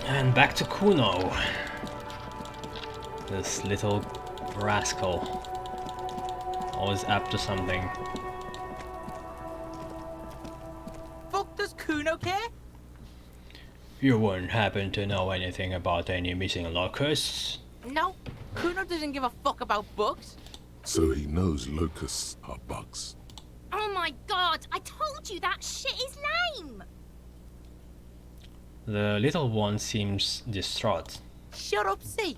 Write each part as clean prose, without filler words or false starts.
And back to Kuno. This little rascal. Always up to something. Fuck does Kuno care? You wouldn't happen to know anything about any missing locusts? No, Kuno doesn't give a fuck about bugs. So he knows locusts are bugs. Oh my god, I told you that shit is lame! The little one seems distraught. Shut up, see.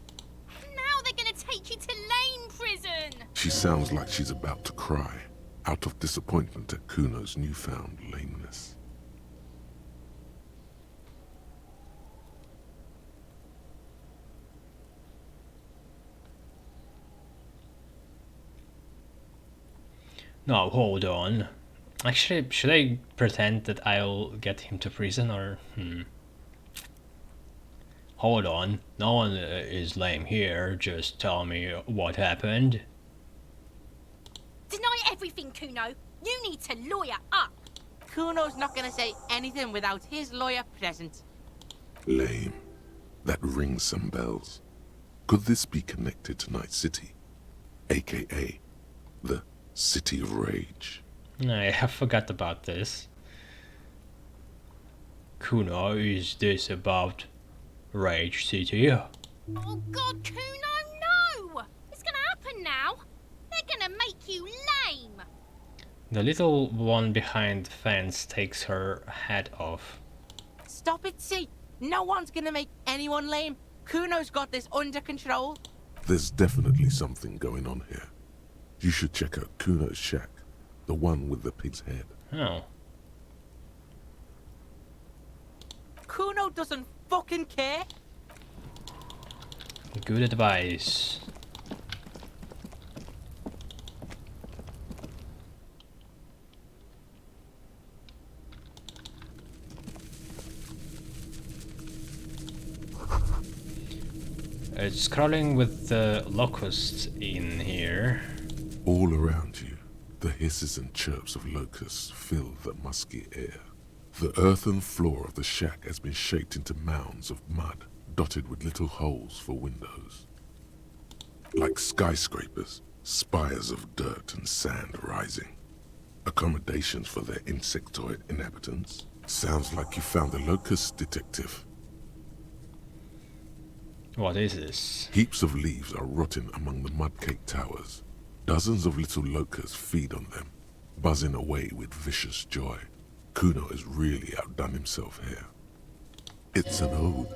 Now they're gonna take you to lame prison! She sounds like she's about to cry, out of disappointment at Kuno's newfound lameness. No, hold on. Actually, should I pretend that I'll get him to prison or... Hold on, no one is lame here, just tell me what happened. Deny everything, Kuno! You need to lawyer up! Kuno's not gonna say anything without his lawyer present. Lame. That rings some bells. Could this be connected to Night City? AKA the City of Rage. I forgot about this. Kuno, is this about Rage City? Oh god, Kuno, no! It's gonna happen now! They're gonna make you lame! The little one behind the fence takes her hat off. Stop it, see. No one's gonna make anyone lame. Kuno's got this under control. There's definitely something going on here. You should check out Kuno's shack, the one with the pig's head. Oh. Kuno doesn't fucking care. Good advice. It's crawling with the locusts in here. All around you, the hisses and chirps of locusts fill the musky air. The earthen floor of the shack has been shaped into mounds of mud, dotted with little holes for windows. Like skyscrapers, spires of dirt and sand rising. Accommodations for their insectoid inhabitants. Sounds like you found the locust detective. What is this? Heaps of leaves are rotting among the mud-caked towers. Dozens of little locusts feed on them, buzzing away with vicious joy. Kuno has really outdone himself here. It's an ode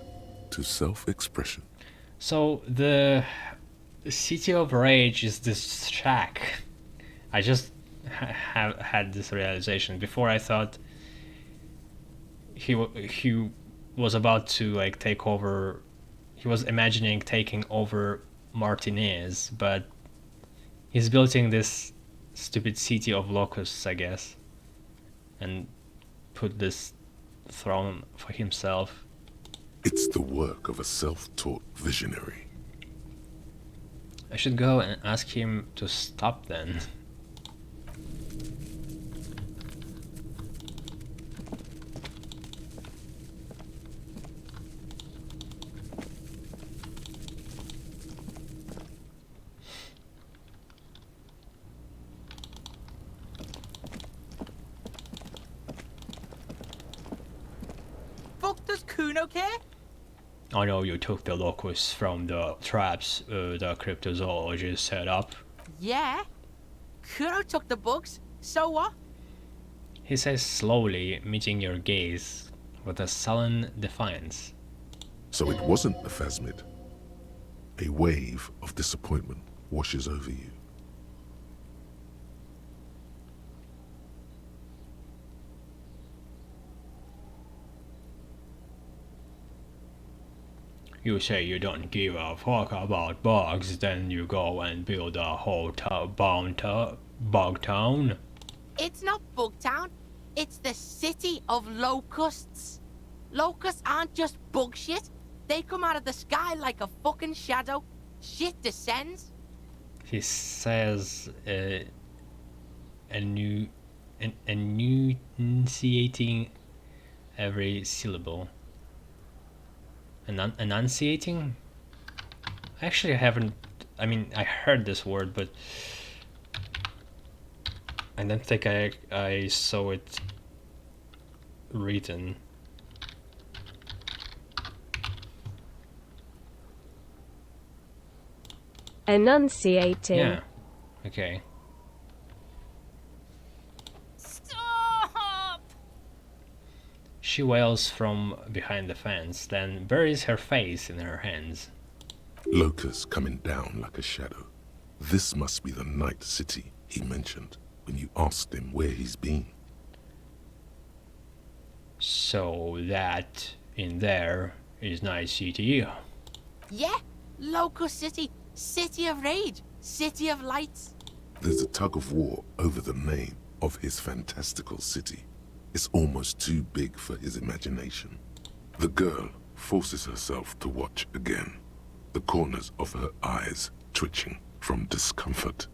to self-expression. So the City of Rage is this shack. I just have had this realization. Before I thought he was about to like take over. He was imagining taking over Martinez, but he's building this stupid city of locusts, I guess, and put this throne for himself. It's the work of a self-taught visionary. I should go and ask him to stop then. Fuck does Kuno care? I know you took the locusts from the traps the cryptozoologist set up. Yeah. Kuno took the bugs. So what? He says slowly, meeting your gaze with a sullen defiance. So it wasn't a phasmid. A wave of disappointment washes over you. You say you don't give a fuck about bugs, then you go and build a whole bug town? It's not Bugtown. It's the city of locusts. Locusts aren't just bug shit. They come out of the sky like a fucking shadow. Shit descends. He says enunciating every syllable. Enunciating? Actually, I haven't. I mean, I heard this word, but I don't think I saw it written. Enunciating. Yeah. Okay. Stop! She wails from behind the fence, then buries her face in her hands. Locust coming down like a shadow. This must be the night city he mentioned when you asked him where he's been. So that in there is Night City. Yeah, Locust City, City of Rage, City of Lights. There's a tug of war over the name of his fantastical city. It's almost too big for his imagination. The girl forces herself to watch again, the corners of her eyes twitching from discomfort.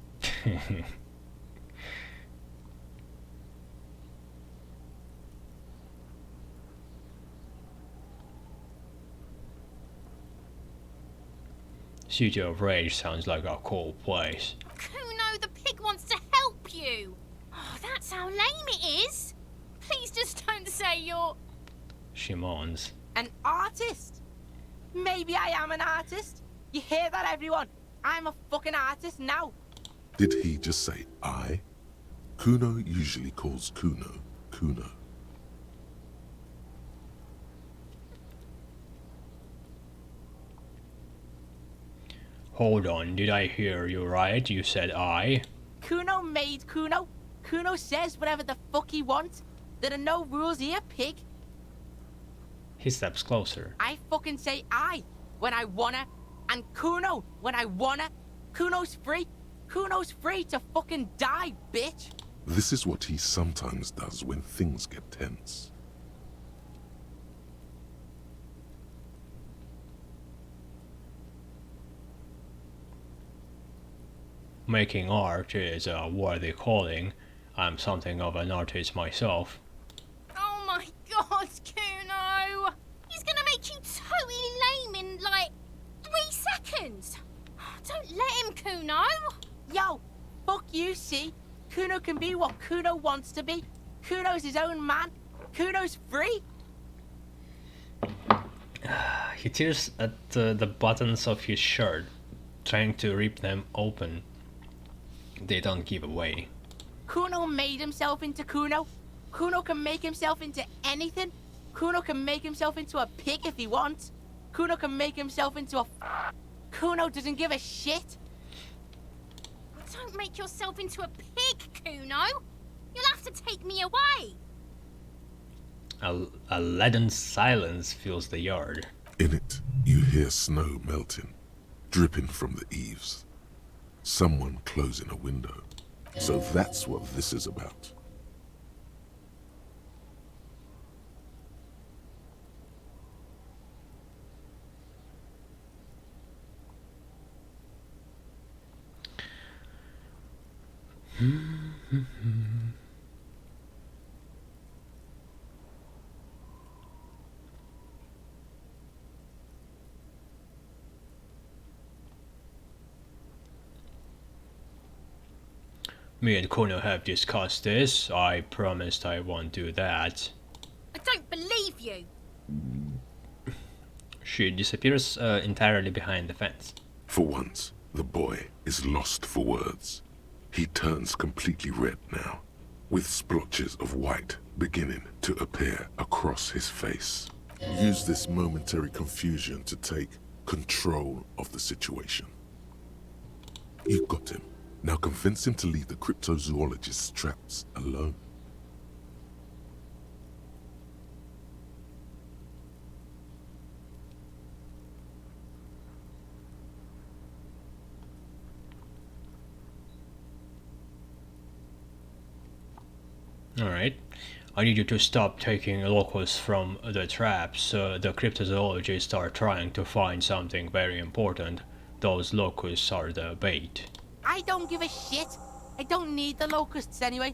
City of Rage sounds like a cool place. Kuno, the pig wants to help you. Oh, that's how lame it is. Please just don't say you're... She moans. An artist? Maybe I am an artist. You hear that, everyone? I'm a fucking artist now. Did he just say I? Kuno usually calls Kuno, Kuno. Hold on, did I hear you right? You said I? Kuno made Kuno. Kuno says whatever the fuck he wants. There are no rules here, pig. He steps closer. I fucking say I when I wanna, and Kuno when I wanna. Kuno's free. Kuno's free to fucking die, bitch. This is what he sometimes does when things get tense. Making art is a worthy calling. I'm something of an artist myself. Oh my god, Kuno! He's gonna make you totally lame in, like, 3 seconds. Don't let him, Kuno. Yo, fuck you, see? Kuno can be what Kuno wants to be. Kuno's his own man. Kuno's free. He tears at the buttons of his shirt, trying to rip them open. They don't give away. Kuno made himself into Kuno. Kuno can make himself into anything. Kuno can make himself into a pig if he wants. Kuno can make himself into a... Kuno doesn't give a shit. Don't make yourself into a pig, Kuno. You'll have to take me away. A leaden silence fills the yard. In it, you hear snow melting, dripping from the eaves. Someone closing a window. So that's what this is about. Me and Kuno have discussed this. I promised I won't do that. I don't believe you. She disappears entirely behind the fence. For once, the boy is lost for words. He turns completely red now, with splotches of white beginning to appear across his face. Use this momentary confusion to take control of the situation. You got him. Now convince him to leave the cryptozoologist's traps alone. Alright. I need you to stop taking locusts from the traps. The cryptozoologists are trying to find something very important. Those locusts are the bait. I don't give a shit. I don't need the locusts anyway.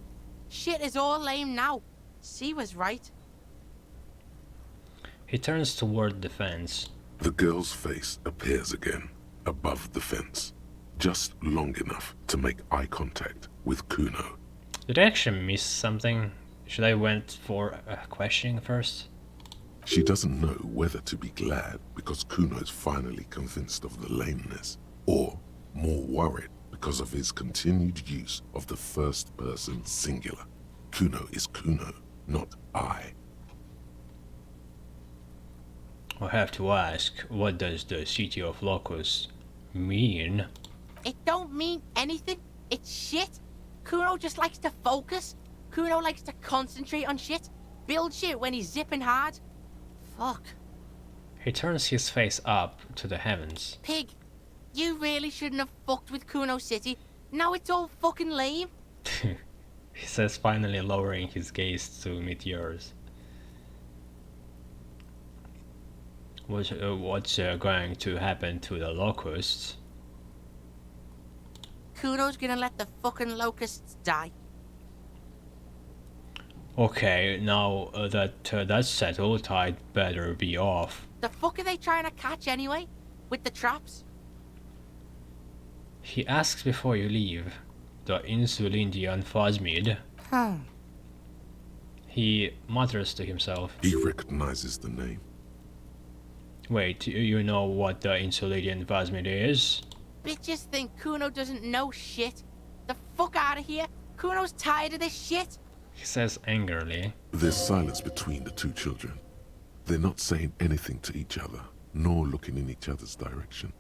Shit is all lame now. C was right. He turns toward the fence. The girl's face appears again, above the fence, just long enough to make eye contact with Kuno. Did I actually miss something? Should I went for questioning first? She doesn't know whether to be glad because Kuno is finally convinced of the lameness, or more worried because of his continued use of the first person singular. Kuno is Kuno, not I. I have to ask, what does the city of Locust mean? It don't mean anything. It's shit. Kuno just likes to focus. Kuno likes to concentrate on shit. Build shit when he's zipping hard. Fuck. He turns his face up to the heavens. Pig, you really shouldn't have fucked with Kuno City. Now it's all fucking lame. He says, finally lowering his gaze to meet yours. What's going to happen to the locusts? Kuno's gonna let the fucking locusts die. Okay, now that's settled, I'd better be off. The fuck are they trying to catch anyway? With the traps? He asks before you leave. The Insulindian Phosmid. He mutters to himself. He recognizes the name. Wait, you know what the Insulindian Phosmid is? Bitches think Kuno doesn't know shit. The fuck out of here. Kuno's tired of this shit. He says angrily. There's silence between the two children. They're not saying anything to each other, nor looking in each other's direction.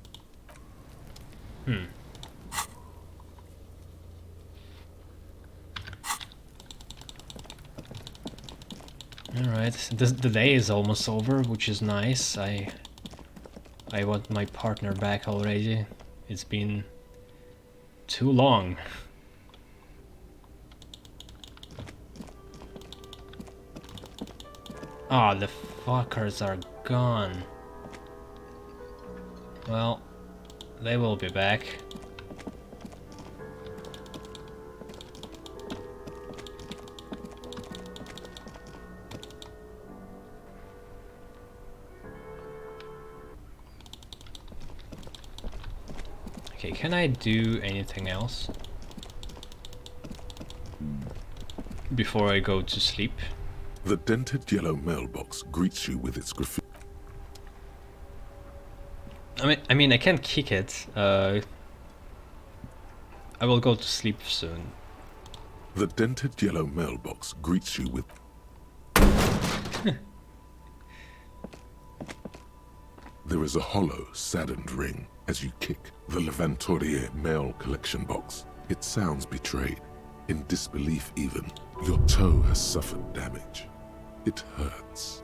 Alright, the day is almost over, which is nice. I want my partner back already. It's been too long. Ah, the fuckers are gone. Well, they will be back. Okay, can I do anything else before I go to sleep? The dented yellow mailbox greets you with its graffiti. I mean, I can kick it. I will go to sleep soon. The dented yellow mailbox greets you with... There is a hollow, saddened ring as you kick the Levantorier mail collection box. It sounds betrayed, in disbelief even. Your toe has suffered damage. It hurts.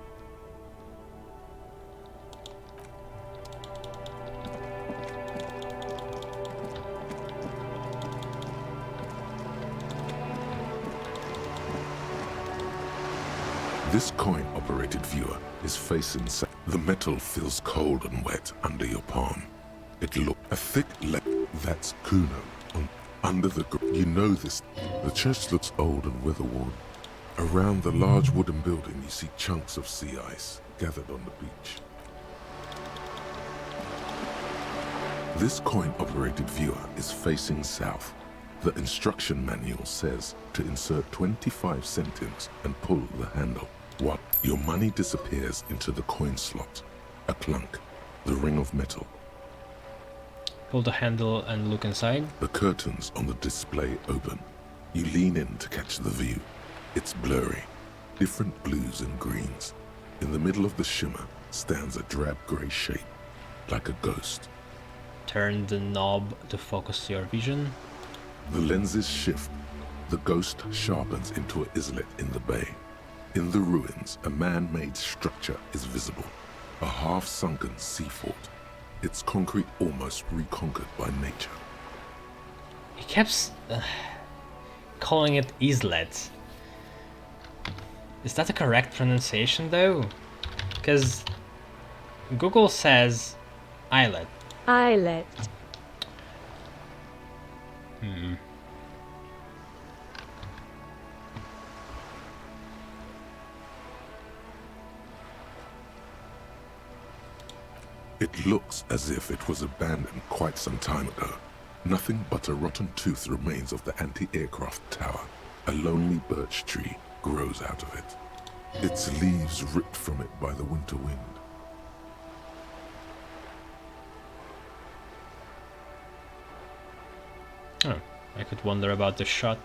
This coin-operated viewer is facing south. The metal feels cold and wet under your palm. It looks a thick leg. That's Kuno. Under the you know this. The church looks old and weather-worn. Around the large wooden building, you see chunks of sea ice gathered on the beach. This coin-operated viewer is facing south. The instruction manual says to insert 25 centimes and pull the handle. What? Your money disappears into the coin slot. A clunk. The ring of metal. Pull the handle and look inside. The curtains on the display open. You lean in to catch the view. It's blurry. Different blues and greens. In the middle of the shimmer stands a drab grey shape, like a ghost. Turn the knob to focus your vision. The lenses shift. The ghost sharpens into an islet in the bay. In the ruins, a man-made structure is visible. A half-sunken sea fort. Its concrete almost reconquered by nature. He kept calling it islet. Is that the correct pronunciation though? Because Google says islet. Islet. It looks as if it was abandoned quite some time ago. Nothing but a rotten tooth remains of the anti-aircraft tower. A lonely birch tree grows out of it, its leaves ripped from it by the winter wind. Oh, I could wonder about the shot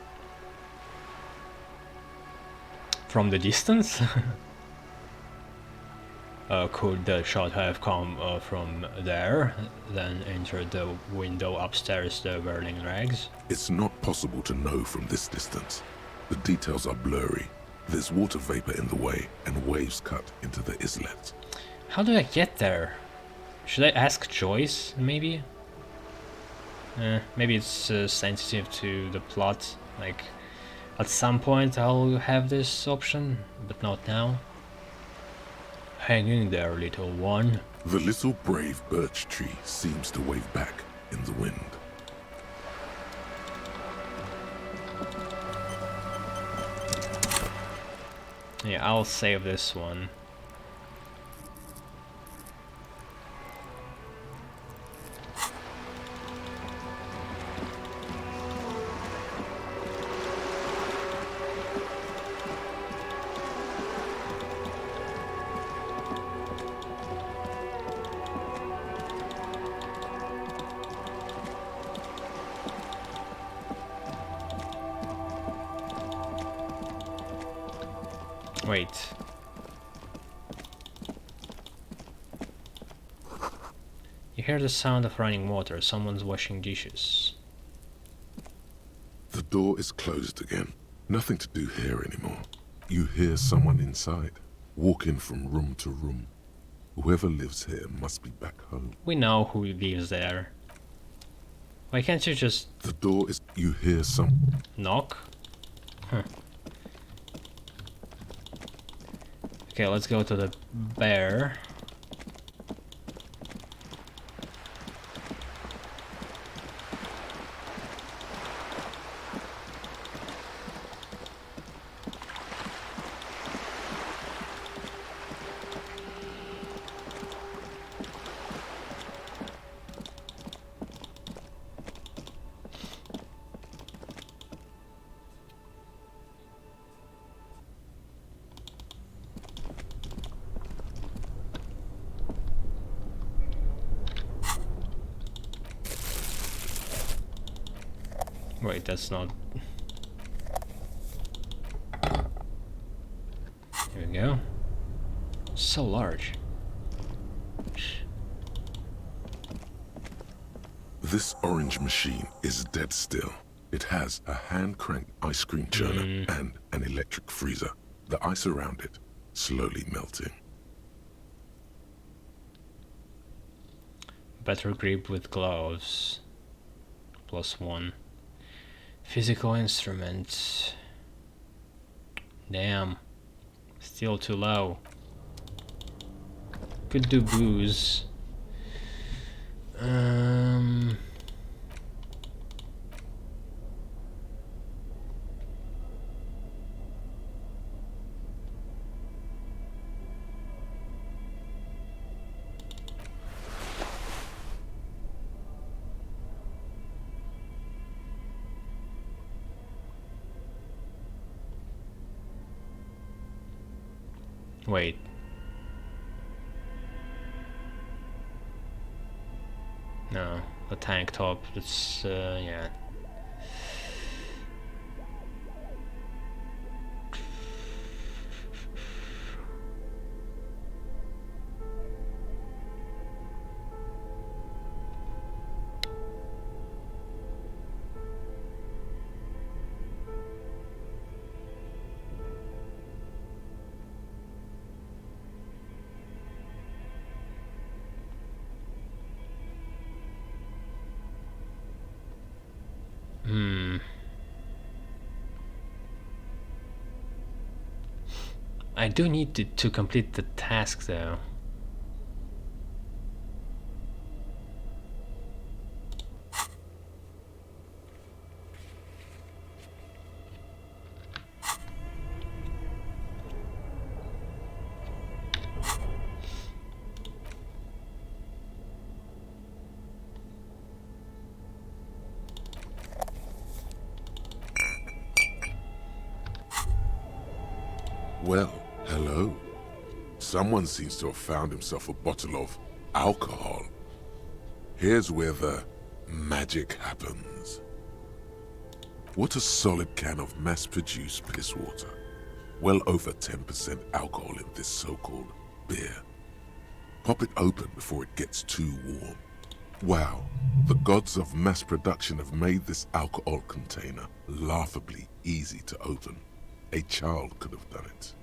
from the distance. Could the shot have come from there, then entered the window upstairs, the burning rags? It's not possible to know from this distance. The details are blurry. There's water vapor in the way, and waves cut into the islet. How do I get there? Should I ask Joyce, maybe? Maybe it's sensitive to the plot. Like, at some point I'll have this option, but not now. Hang in there, little one. The little brave birch tree seems to wave back in the wind. Yeah, I'll save this one. Wait. You hear the sound of running water. Someone's washing dishes. The door is closed again. Nothing to do here anymore. You hear someone inside, walking from room to room. Whoever lives here must be back home. We know who lives there. Why can't you just The door is... You hear some... knock? Huh. Okay, let's go to the bear. Wait, that's not... Here we go. So large. This orange machine is dead still. It has a hand-cranked ice cream churner and an electric freezer. The ice around it slowly melting. Better grip with gloves. +1. Physical instruments. Damn. Still too low. Could do booze. Wait. No, the tank top, it's, yeah. I do need to complete the task though. Well, hello. Someone seems to have found himself a bottle of alcohol. Here's where the magic happens. What a solid can of mass-produced piss water. Well over 10% alcohol in this so-called beer. Pop it open before it gets too warm. Wow, the gods of mass production have made this alcohol container laughably easy to open. A child could have done it.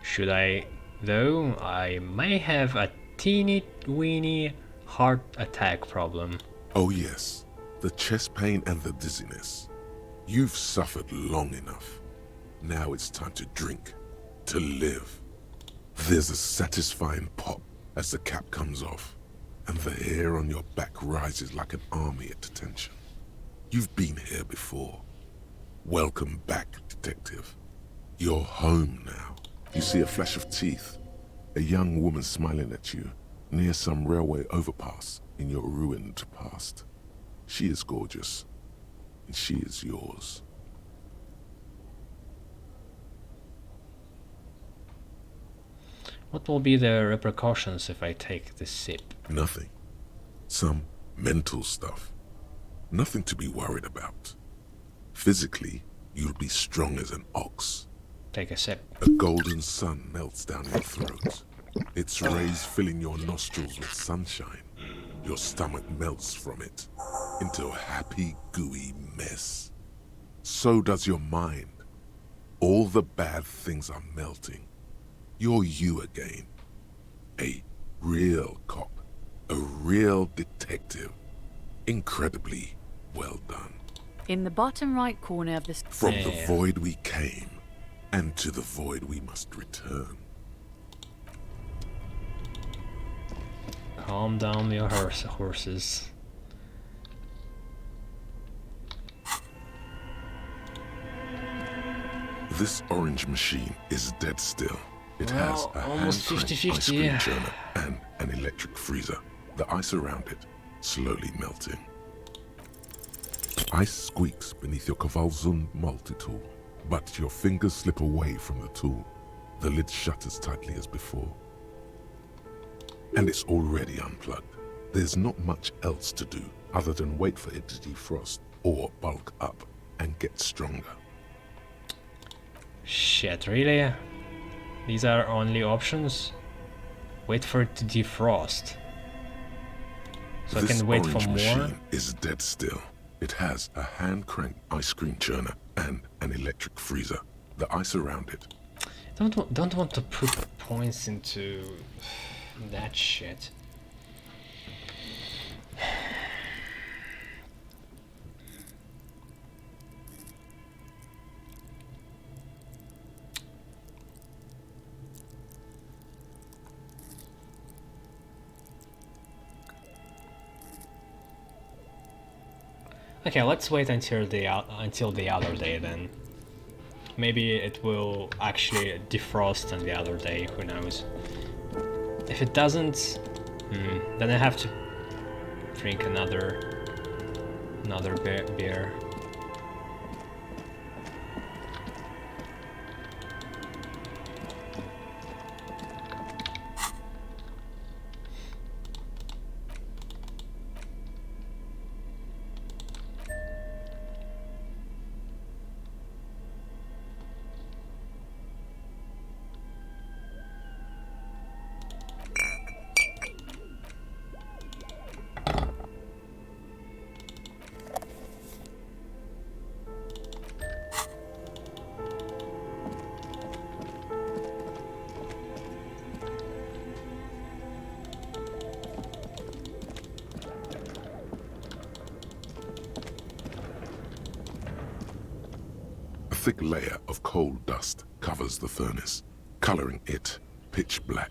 Should I, though? I may have a teeny weeny heart attack problem. Oh yes, the chest pain and the dizziness. You've suffered long enough. Now it's time to drink, to live. There's a satisfying pop as the cap comes off, and the hair on your back rises like an army at attention. You've been here before. Welcome back, detective. You're home now. You see a flash of teeth, a young woman smiling at you near some railway overpass in your ruined past. She is gorgeous, and she is yours. What will be the repercussions if I take this sip? Nothing. Some mental stuff. Nothing to be worried about. Physically, you'll be strong as an ox. Take a sip. A golden sun melts down your throat. Its rays filling your nostrils with sunshine. Your stomach melts from it into a happy, gooey mess. So does your mind. All the bad things are melting. You're you again. A real cop. A real detective. Incredibly well done. In the bottom right corner of this. From the void we came, and to the void we must return. Calm down your horses. This orange machine is dead still. It has a almost hand-cranked 50-50, ice cream yeah. churner and an electric freezer. The ice around it slowly melting. Ice squeaks beneath your Kavalzund multi-tool, but your fingers slip away from the tool. The lid shutters tightly as before. And it's already unplugged. There's not much else to do other than wait for it to defrost or bulk up and get stronger. Shit, really? These are only options? Wait for it to defrost. So I This can wait for orange more? machine is dead still. It has a hand-cranked ice cream churner and an electric freezer. The ice around it. Don't want to put points into that shit. Okay, let's wait until the other day then. Maybe it will actually defrost on the other day, who knows. If it doesn't, then I have to drink another beer. A thick layer of coal dust covers the furnace, coloring it pitch black.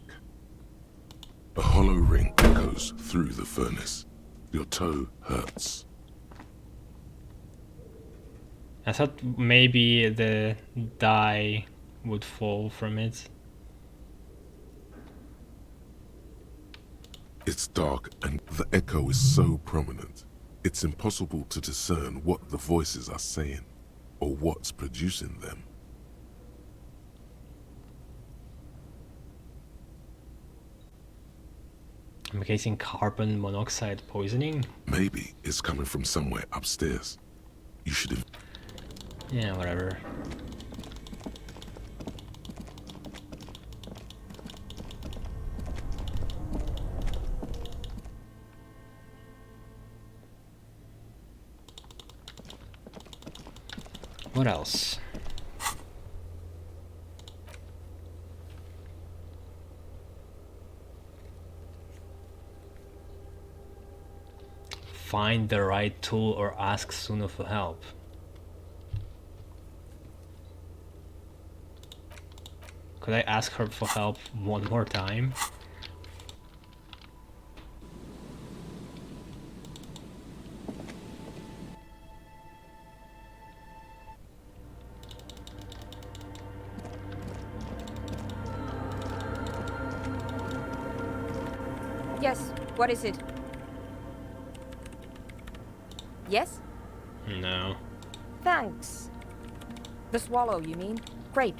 A hollow ring echoes through the furnace. Your toe hurts. I thought maybe the dye would fall from it. It's dark and the echo is so prominent. It's impossible to discern what the voices are saying or what's producing them. I'm guessing carbon monoxide poisoning? Maybe it's coming from somewhere upstairs. You should have... Yeah, whatever. What else? Find the right tool or ask Suno for help. Could I ask her for help one more time? Yes, what is it? Yes? No. Thanks. The swallow, you mean? Great.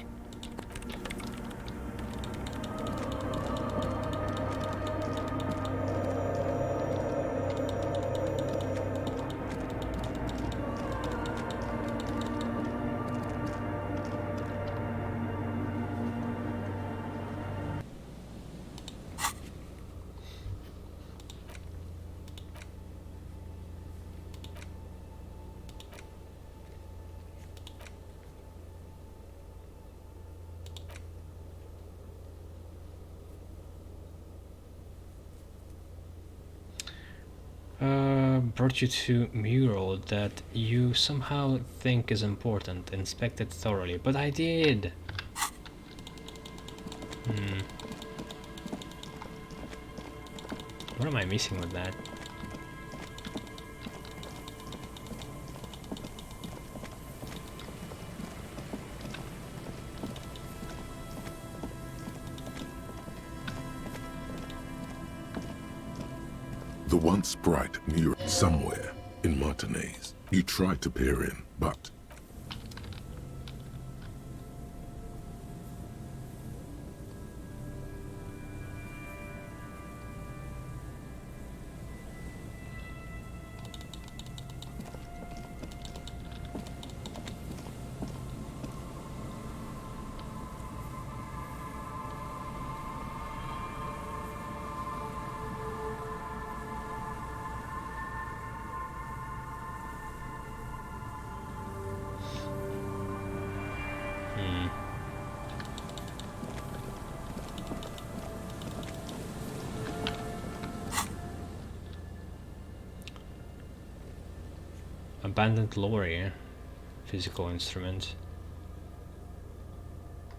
Brought you to mural that you somehow think is important. Inspect it thoroughly. But I did! What am I missing with that? The once bright mural somewhere in Martinez. You tried to peer in, but... Abandoned lorry. Physical instrument.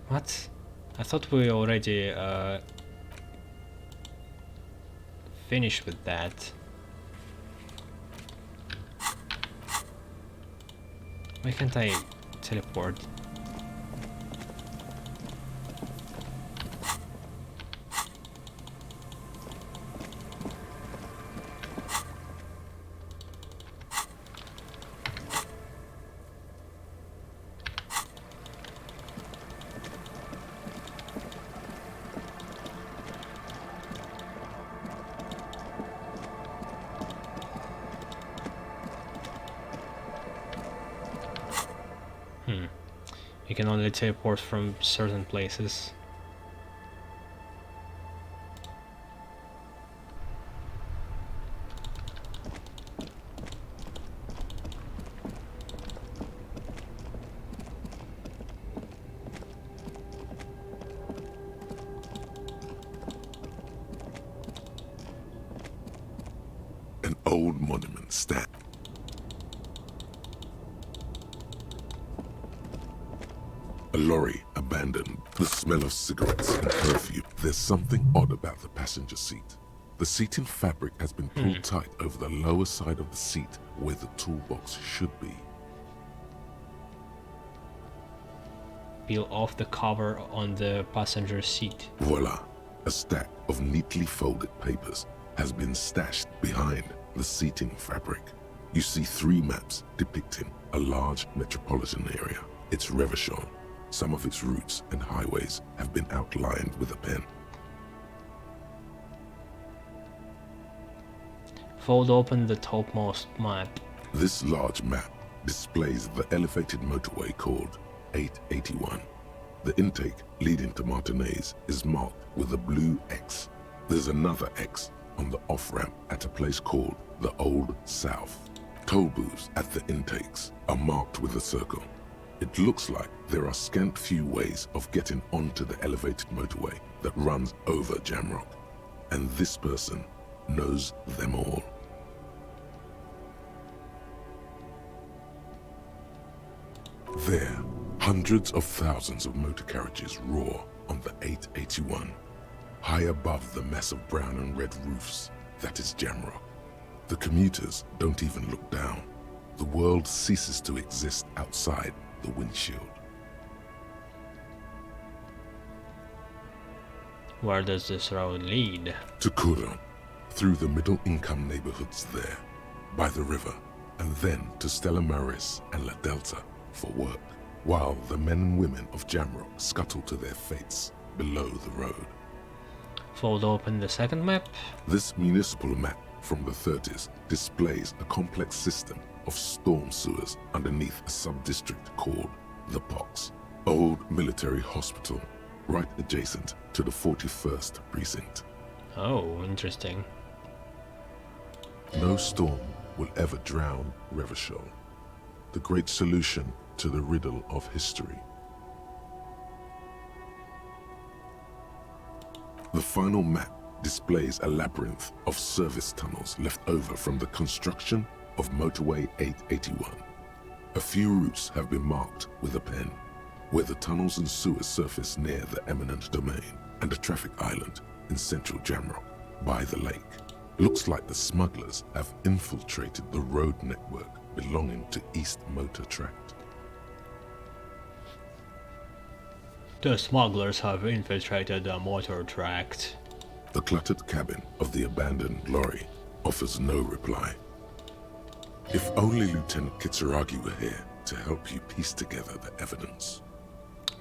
What? I thought we already finished with that. Why can't I teleport? You can only teleport from certain places. An old monument stand. A lorry abandoned. The smell of cigarettes and perfume. There's something odd about the passenger seat. The seating fabric has been pulled tight over the lower side of the seat where the toolbox should be. Peel off the cover on the passenger seat. Voila, a stack of neatly folded papers. has been stashed behind the seating fabric. You see 3 maps depicting a large metropolitan area. It's Revachol. Some of its routes and highways have been outlined with a pen. Fold open the topmost map. This large map displays the elevated motorway called 881. The intake leading to Martinez is marked with a blue X. There's another X on the off-ramp at a place called the Old South. Toll booths at the intakes are marked with a circle. It looks like there are scant few ways of getting onto the elevated motorway that runs over Jamrock, and this person knows them all. There, hundreds of thousands of motor carriages roar on the 881. High above the mass of brown and red roofs, that is Jamrock. The commuters don't even look down. The world ceases to exist outside the windshield. Where does this road lead? To Kuron, through the middle-income neighborhoods there, by the river, and then to Stella Maris and La Delta for work, while the men and women of Jamrock scuttle to their fates below the road. Fold open the second map. This municipal map from the 30s displays a complex system of storm sewers underneath a sub-district called the Pox, old military hospital, right adjacent to the 41st precinct. Oh, interesting. No storm will ever drown Revachol, the great solution to the riddle of history. The final map displays a labyrinth of service tunnels left over from the construction of Motorway 881. A few routes have been marked with a pen, where the tunnels and sewers surface near the eminent domain and a traffic island in central Jamrock by the lake. Looks like the smugglers have infiltrated the road network belonging to East Motor Tract. The smugglers have infiltrated the motor tract. The cluttered cabin of the abandoned lorry offers no reply. If only Lieutenant Kitsuragi were here to help you piece together the evidence.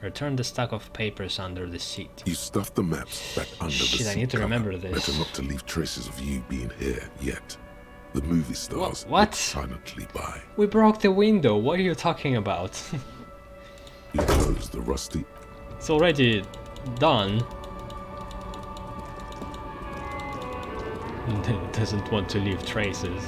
Return the stack of papers under the seat. You stuff the maps back under the Shit, seat I need to cover. remember this. Better not to leave traces of you being here yet. The movie stars What? look silently by. We broke the window. What are you talking about? You close the rusty... It's already done. It doesn't want to leave traces.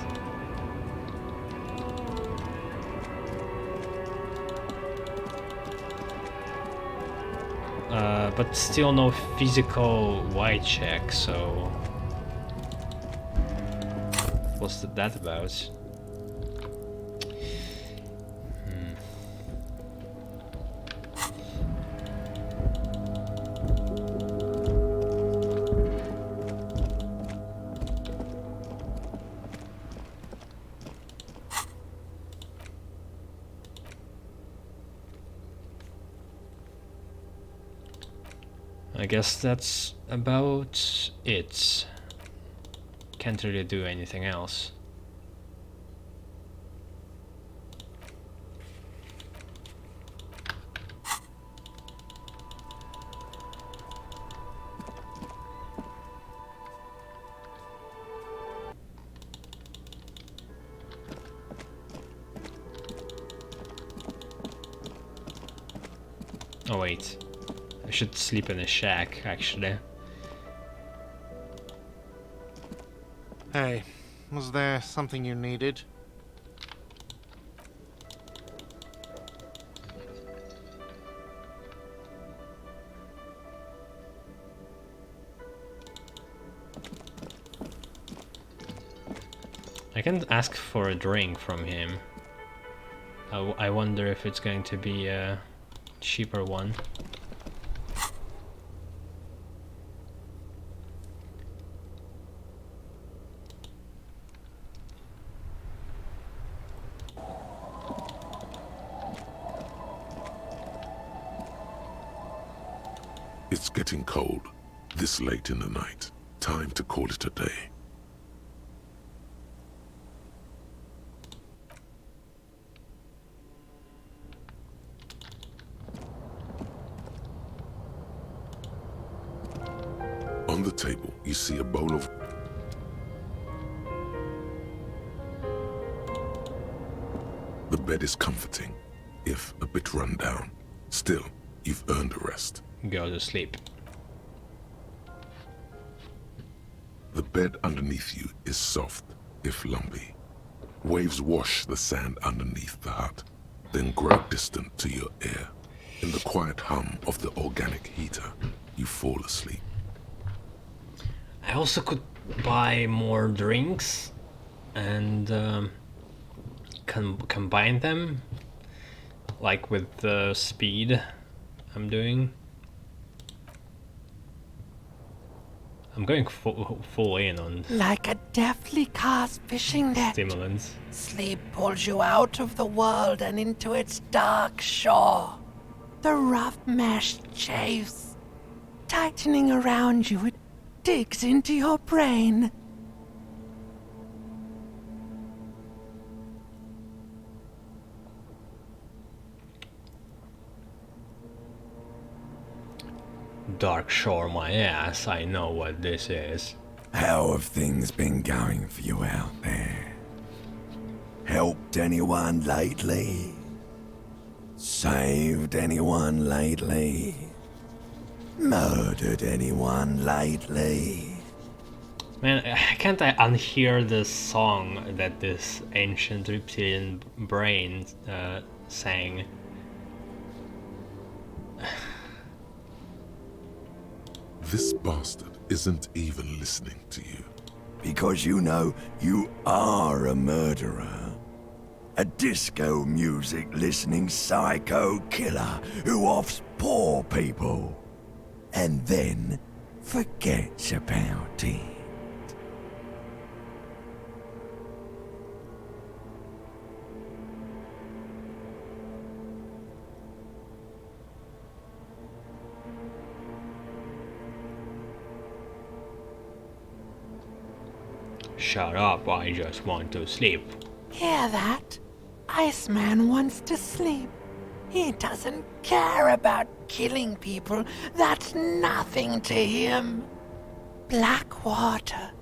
But still no physical white check, so... What's that about? I guess that's about it. Can't really do anything else. Oh wait. I should sleep in a shack, actually. Hey, was there something you needed? I can ask for a drink from him. I wonder if it's going to be a cheaper one. It's getting cold, this late in the night. Time to call it a day. table, you see a bowl of... The bed is comforting, if a bit run down. Still, you've earned a rest. Go to sleep. The bed underneath you is soft, if lumpy. Waves wash the sand underneath the hut, then grow distant to your ear. In the quiet hum of the organic heater, you fall asleep. I also could buy more drinks and combine them, like with the speed I'm doing. I'm going full in on Like a deftly cast fishing net, stimulants. sleep pulls you out of the world and into its dark shore. The rough mesh chafes, tightening around you, it digs into your brain. Dark shore my ass, I know what this is. How have things been going for you out there? Helped anyone lately? Saved anyone lately? Murdered anyone lately? Man, can't I unhear the song that this ancient reptilian brain sang? This bastard isn't even listening to you. Because you know you are a murderer. A disco music listening psycho killer who offs poor people. And then forgets about it. Shut up, I just want to sleep. Hear that? Iceman wants to sleep. He doesn't care about killing people. That's nothing to him. Black water.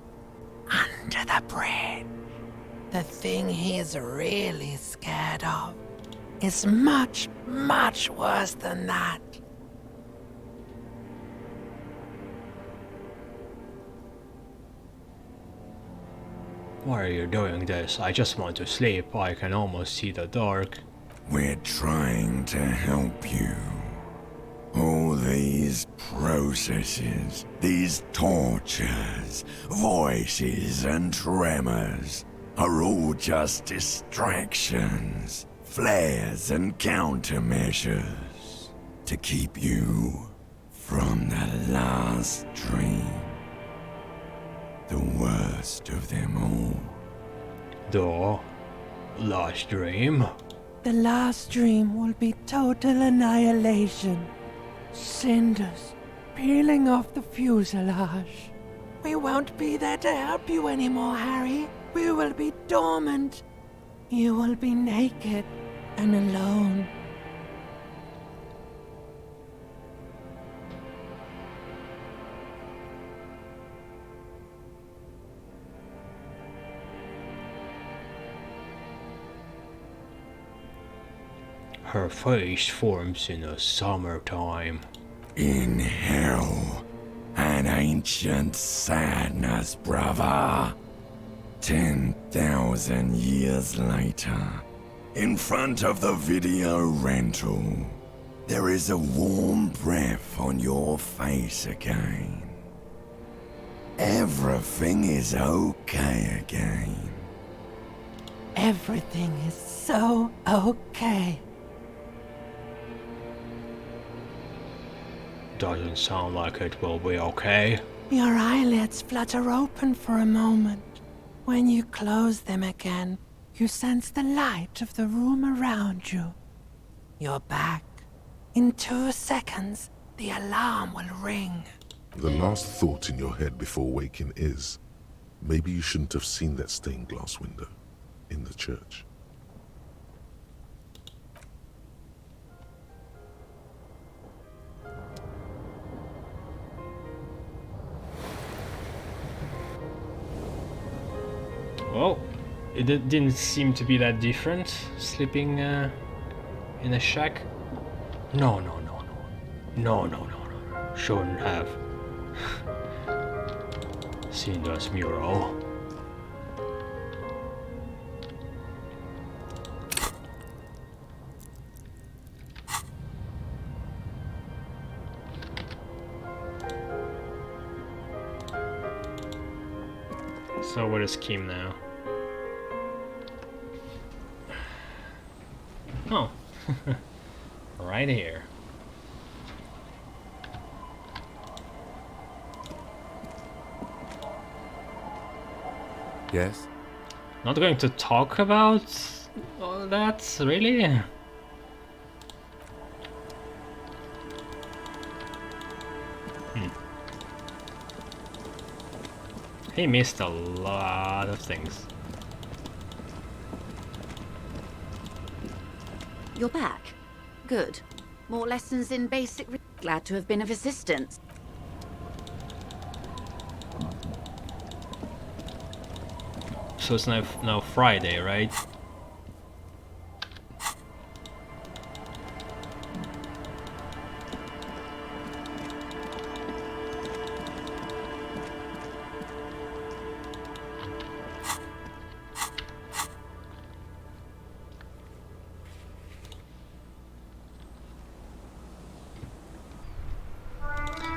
Under the bridge. The thing he's really scared of is much, much worse than that. Why are you doing this? I just want to sleep. I can almost see the dark. We're trying to help you. All these processes, these tortures, voices and tremors are all just distractions, flares and countermeasures to keep you from the last dream. The worst of them all. The last dream? The last dream will be total annihilation. Cinders peeling off the fuselage. We won't be there to help you anymore, Harry. We will be dormant. You will be naked and alone. Her face forms in the summertime. In hell, an ancient sadness, brother. 10,000 years later, in front of the video rental, there is a warm breath on your face again. Everything is okay again. Everything is so okay. Doesn't sound like it will be okay. Your eyelids flutter open for a moment. When you close them again, you sense the light of the room around you. You're back. In 2 seconds, the alarm will ring. The last thought in your head before waking is, maybe you shouldn't have seen that stained glass window in the church. didn't seem to be that different, sleeping in a shack. No, no, no, no. No, no, no, no. Shouldn't have seen this mural. So what is Kim now? Oh, right here. Yes? Not going to talk about all that, really? He missed a lot of things. You're back. Good. More lessons in basic. Glad to have been of assistance. So it's now Friday, right?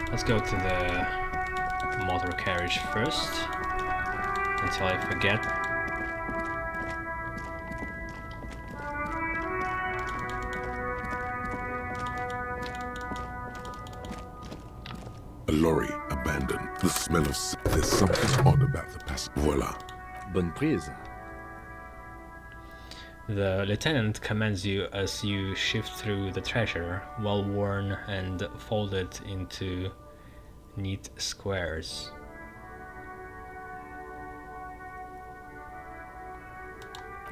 Let's go to the motor carriage first, until I forget. A lorry abandoned. The smell of... There's something odd about the passage. Voila. Bonne prise. The lieutenant commands you as you shift through the treasure, well worn and folded into neat squares.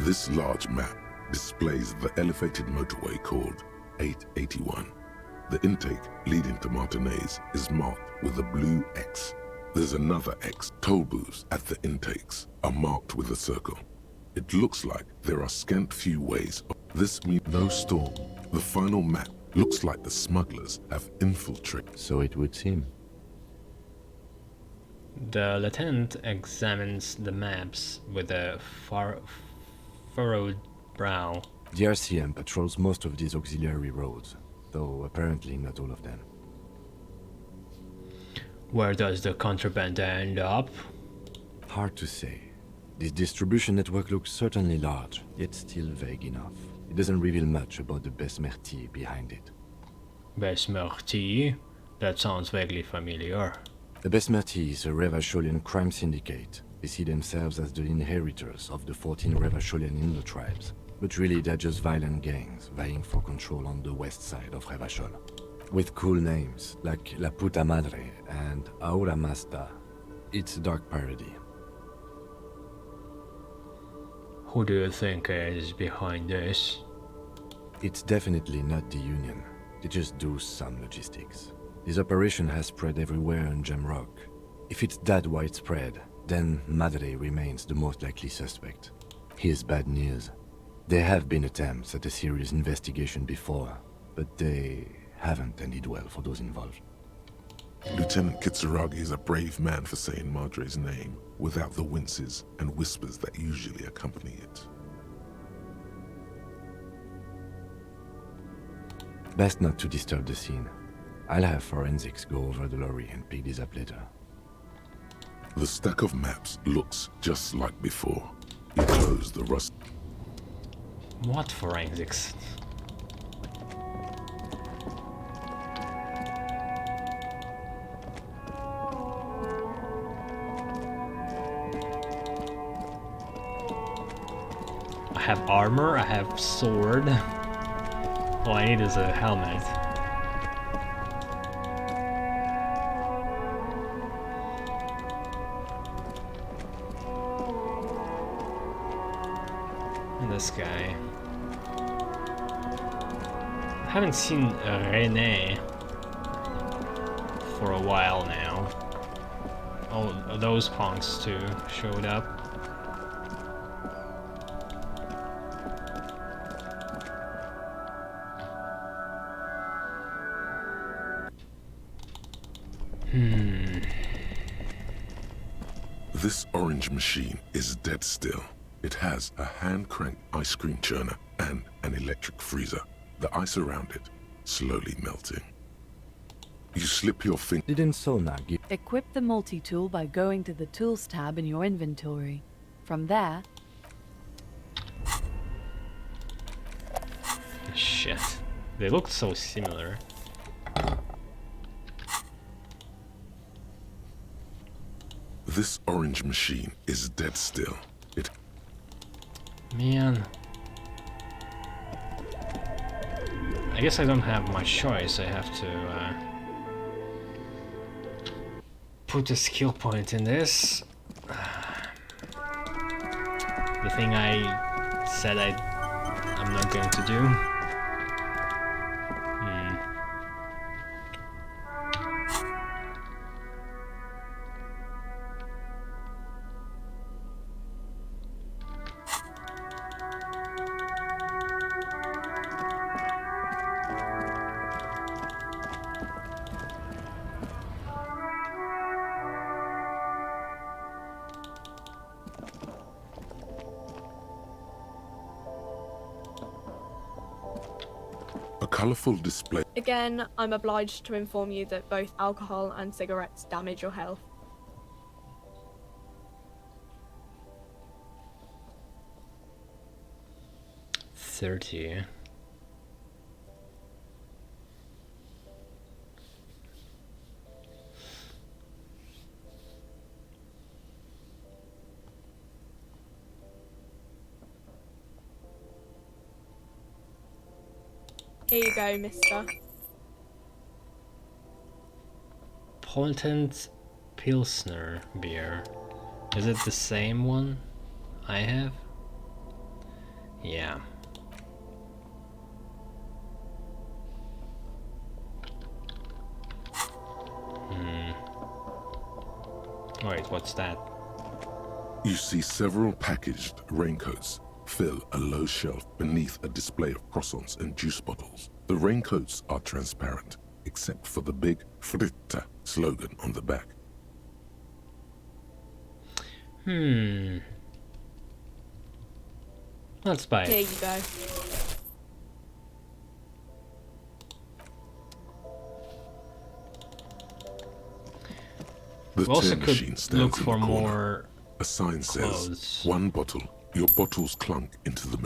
This large map displays the elevated motorway called 881. The intake leading to Martinez is marked with a blue X. There's another X. Toll booths at the intakes are marked with a circle. It looks like there are scant few ways. This means no storm. The final map looks like the smugglers have infiltrated. So it would seem. The lieutenant examines the maps with a furrowed brow. The RCM patrols most of these auxiliary roads, though apparently not all of them. Where does the contraband end up? Hard to say. This distribution network looks certainly large, yet still vague enough. It doesn't reveal much about the Besmerti behind it. Besmerti? That sounds vaguely familiar. The Besmerti is a Revacholian crime syndicate. They see themselves as the inheritors of the 14 Revacholian Indo-tribes. But really they're just violent gangs vying for control on the west side of Revachol. With cool names like La Puta Madre and Aura Masta. It's a dark parody. Who do you think is behind this? It's definitely not the Union. They just do some logistics. This operation has spread everywhere in Jamrock. If it's that widespread, then Madre remains the most likely suspect. Here's bad news. There have been attempts at a serious investigation before, but they haven't ended well for those involved. Lieutenant Kitsuragi is a brave man for saying Madre's name without the winces and whispers that usually accompany it. Best not to disturb the scene. I'll have forensics go over the lorry and pick this up later. The stack of maps looks just like before. You close the rust. What forensics? I have armor, I have sword. All I need is a helmet. And this guy. I haven't seen René for a while now. Oh, those punks too showed up. This orange machine is dead still. It has a hand-cranked ice cream churner and an electric freezer. The ice around it slowly melting. You slip your finger. Equip the multi-tool by going to the Tools tab in your inventory. From there, Shit. They look so similar. This orange machine is dead still. It. Man. I guess I don't have much choice. I have to put a skill point in this. The thing I said I'm not going to do. A colorful display. Again, I'm obliged to inform you that both alcohol and cigarettes damage your health. $30. Here you go, mister. Potent Pilsner beer. Is it the same one I have? Yeah. Wait, what's that? You see several packaged raincoats fill a low shelf beneath a display of croissants and juice bottles. The raincoats are transparent, except for the big Fritta slogan on the back. Let's buy Here it. you go. The We also tin machine could stands look in for the corner. more A sign says, clothes. one bottle. Your bottles clunk into the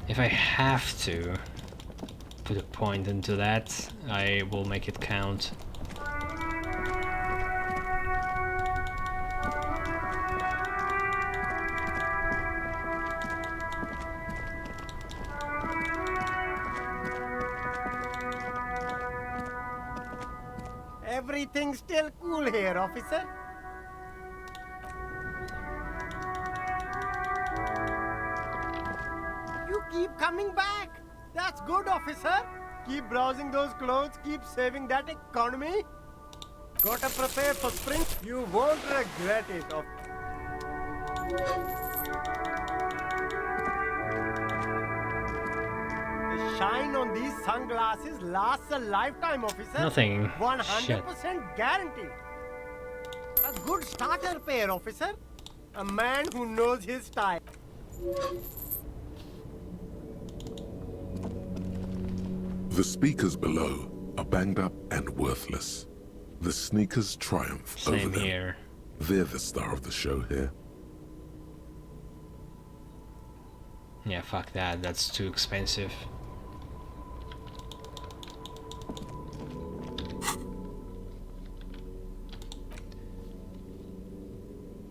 If I have to put a point into that, I will make it count. Everything's still cool here, officer. You keep coming back. That's good, officer. Keep browsing those clothes, keep saving that economy. Gotta prepare for spring. You won't regret it, The shine on these sunglasses lasts a lifetime, officer. Nothing. 100% guarantee. A good starter pair, officer. A man who knows his style. The speakers below are banged up and worthless. The sneakers triumph over Same them. here. They're the star of the show here. Yeah, fuck that. That's too expensive.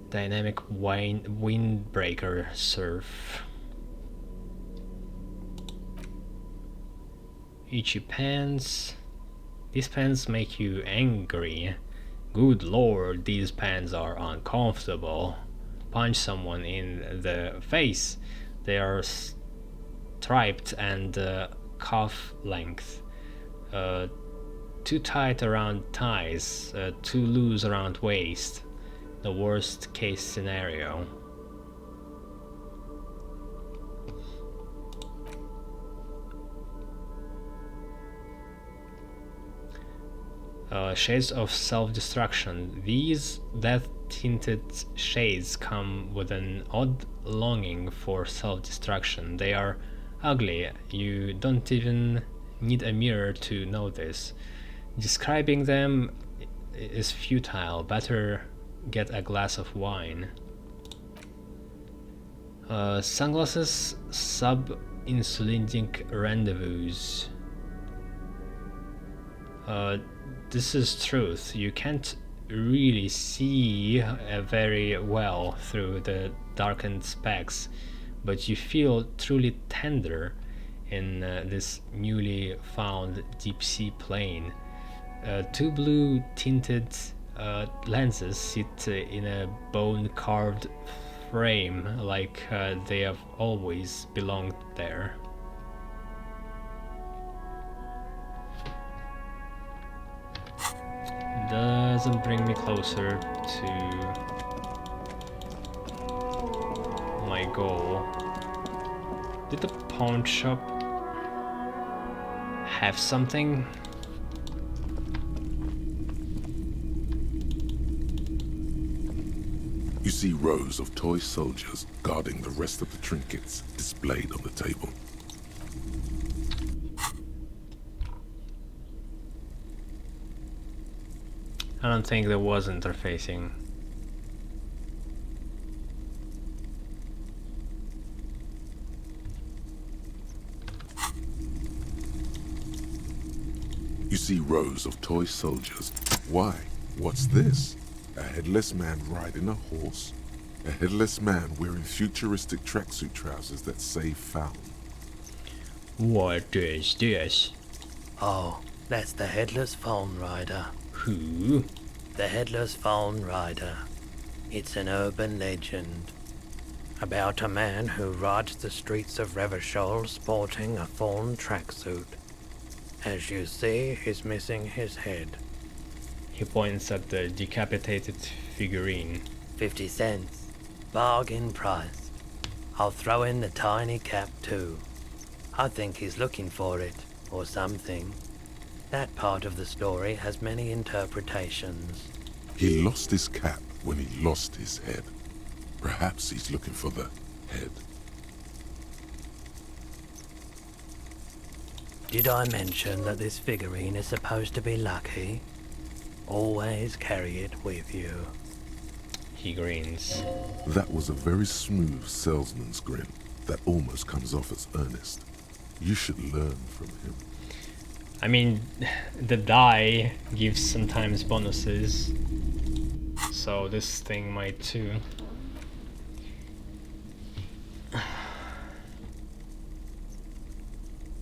Dynamic windbreaker surf. Itchy pants. These pants make you angry. Good lord, these pants are uncomfortable. Punch someone in the face. They are striped and cuff length. Too tight around thighs, too loose around waist. The worst case scenario. Shades of self-destruction. These death-tinted shades come with an odd longing for self-destruction. They are ugly. You don't even need a mirror to know this. Describing them is futile. Better get a glass of wine. Sunglasses, sub-insulinic rendezvous. This is truth. You can't really see very well through the darkened specs, but you feel truly tender in this newly found deep sea plane. Two blue tinted lenses sit in a bone carved frame like they have always belonged there. Doesn't bring me closer to my goal. Did the pawn shop have something? You see rows of toy soldiers guarding the rest of the trinkets displayed on the table. I don't think there was interfacing. You see rows of toy soldiers. Why? What's this? A headless man riding a horse? A headless man wearing futuristic tracksuit trousers that say found. What is this? Oh, that's the Headless Phone Rider. Who? The Headless Phone Rider. It's an urban legend about a man who rides the streets of Revachol sporting a fawn tracksuit. As you see, he's missing his head. He points at the decapitated figurine. 50 cents. Bargain price. I'll throw in the tiny cap too. I think he's looking for it, or something. That part of the story has many interpretations. He lost his cap when he lost his head. Perhaps he's looking for the head. Did I mention that this figurine is supposed to be lucky? Always carry it with you. He grins. That was a very smooth salesman's grin that almost comes off as earnest. You should learn from him. I mean, the die gives sometimes bonuses, so this thing might too.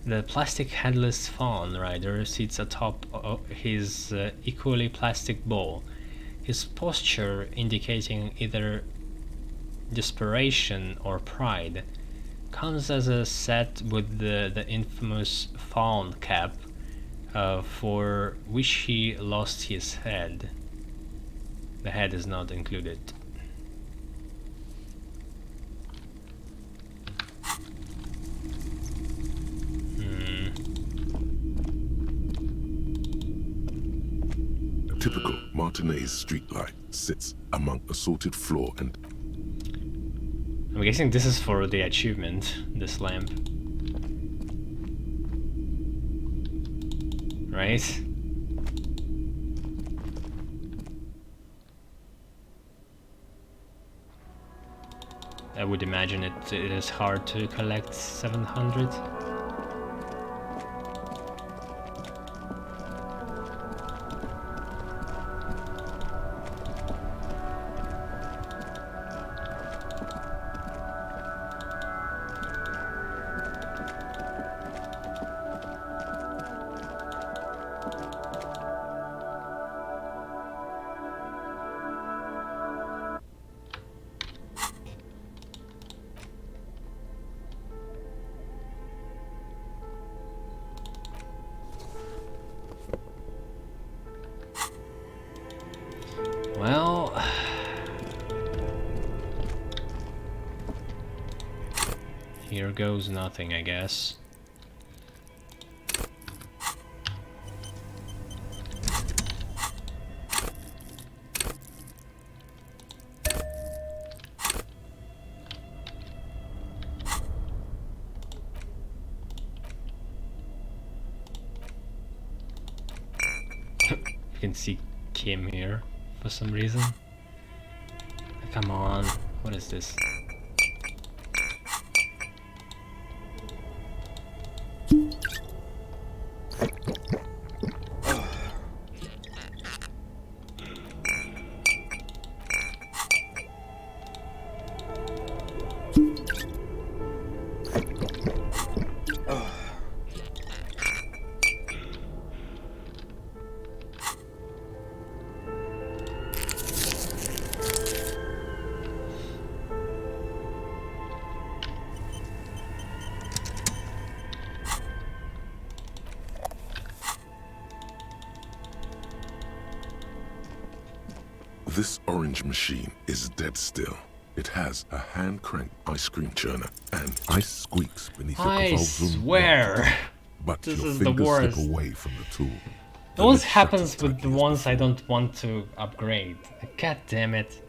The plastic headless fawn rider sits atop his equally plastic ball, his posture indicating either desperation or pride. Comes as a set with the infamous fawn cap, for which he lost his head. The head is not included. A typical Martinez streetlight sits among assorted floor and... I'm guessing this is for the achievement, this lamp. Right? I would imagine it is hard to collect 700. Here goes nothing, I guess. You can see Kim here for some reason. Come on, what is this? This orange machine is dead still. It has a hand-cranked ice cream churner and ice squeaks beneath the I convulsion. swear! But This your is the fingers worst. slip away from the tool. It always happens with the ones I don't want to upgrade. God damn it.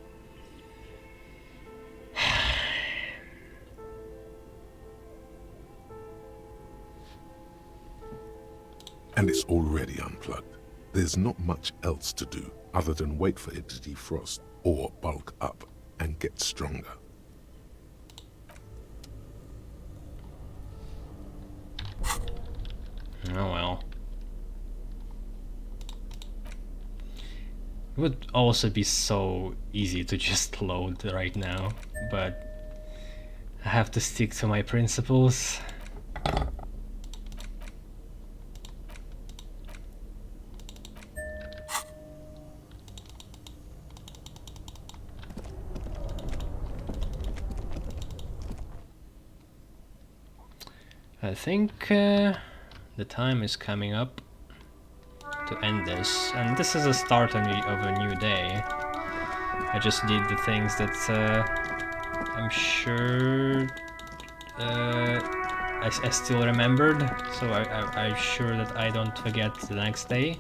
And it's already unplugged. There's not much else to do other than wait for it to defrost or bulk up and get stronger. Oh well. It would also be so easy to just load right now, but I have to stick to my principles. I think the time is coming up to end this, and this is a start of a new day. I just did the things that I'm sure I still remembered, so I'm sure that I don't forget the next day.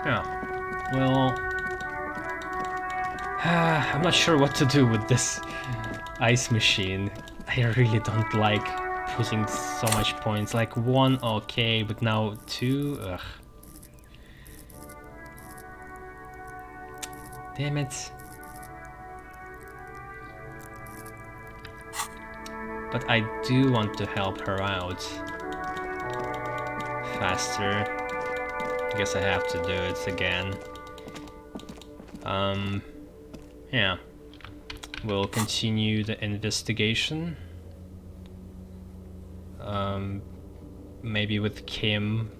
Yeah, well, I'm not sure what to do with this ice machine. I really don't like putting so much points. Like 1, okay, but now 2, ugh. Damn it. But I do want to help her out faster. I guess I have to do it again. Yeah. We'll continue the investigation. Maybe with Kim,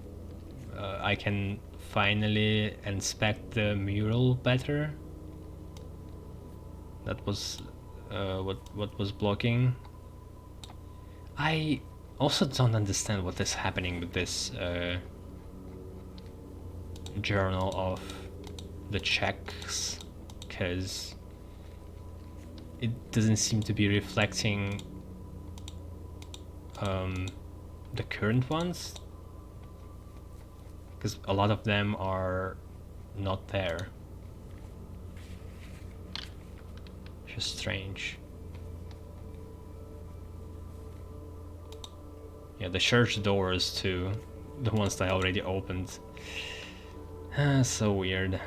I can finally inspect the mural better. That was what was blocking. I also don't understand what is happening with this journal of the checks, because it doesn't seem to be reflecting the current ones, because a lot of them are not there. Just strange. Yeah, the church doors too, the ones that I already opened. So weird.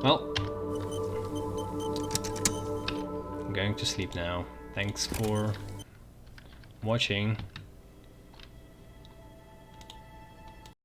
Well, I'm going to sleep now. Thanks for watching.